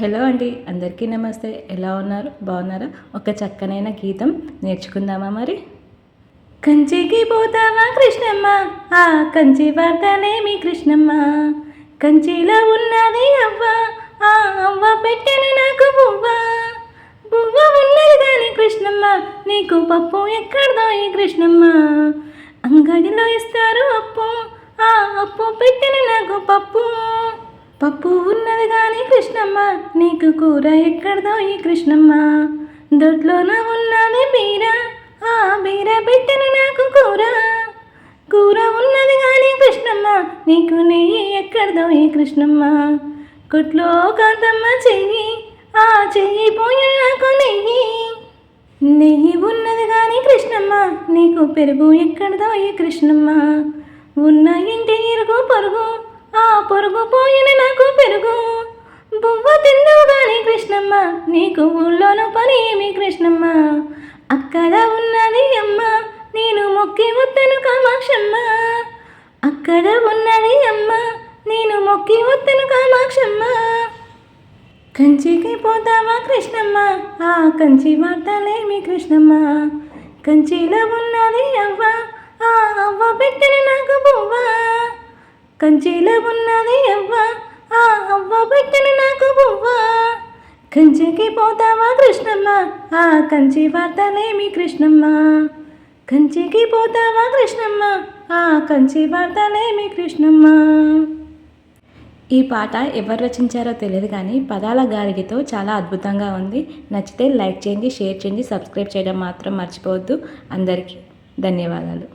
Hello అండి, అందరికీ నమస్తే. ఎలా ఉన్నారు? బాగున్నారా? ఒక చక్కనైన గీతం నేర్చుకుందామా మరి? కంచికి పోతావా కృష్ణమ్మ, ఆ కంచి వార్తనేమి కృష్ణమ్మ. కంచిలో ఉన్నది అవ్వ, ఆ అవ్వ పెట్టెను నాకు బువ్వ. బువ్వ ఉన్నది కానీ కృష్ణమ్మ, నీకు పప్పు ఎక్కడదో ఈ కృష్ణమ్మ. అంగడిలో ఇస్తారు అప్పు, ఆ అప్పు పెట్టెను నాకు పప్పు. పప్పు ఉన్నది కానీ కృష్ణమ్మ, నీకు కూర ఎక్కడదో ఈ కృష్ణమ్మ. దొడ్లోన ఉన్నది బీర, ఆ బీర పెట్టెను నాకు కూర. కూర ఉన్నది కానీ కృష్ణమ్మ, నీకు నెయ్యి ఎక్కడదో ఈ కృష్ణమ్మ. కొట్లో కాంతమ్మ చెయ్యి, ఆ చెయ్యి పోయిన నాకు నెయ్యి. నెయ్యి ఉన్నది కానీ కృష్ణమ్మ, నీకు పెరుగు ఎక్కడదో ఈ కృష్ణమ్మ. ఉన్న ఇంటి ఇరుగు పొరుగు, ఆ పొరుగు పోయిన నాకు పెరుగు. బువ్వ తిందువు గాని కృష్ణమ్మ, నీకు ఊళ్ళోను పని ఏమి కృష్ణమ్మ. అక్కడ ఉన్నది అమ్మ, నేను మొక్కి వద్దను కామాక్షమ్మ. అక్కడ ఉన్నది అమ్మ, నేను మొక్కి వద్దను కామాక్షమ్మ. కంచికి పోతావా కృష్ణమ్మ, ఆ కంచి వార్తలేమి కృష్ణమ్మ. కంచిలో ఉన్నది అవ్వ, ఆ అవ్వ పెట్టెను నాకు బువ్వ. కంచిలో ఉన్నది అవ్వ, ఆ అవ్వ పెట్టెను నాకు బువ్వ. కంచికి పోతావా కృష్ణమ్మ, ఆ కంచి వార్తలేమి కృష్ణమ్మ. కంచికి పోతావా కృష్ణమ్మ, ఆ కంచి వార్తలేమి కృష్ణమ్మ. ఈ పాట ఎవరు రచించారో తెలియదు కానీ పదాల గారిడితో చాలా అద్భుతంగా ఉంది. నచ్చితే లైక్ చేయండి, షేర్ చేయండి, సబ్స్క్రైబ్ చేయడం మాత్రం మర్చిపోవద్దు. అందరికీ ధన్యవాదాలు.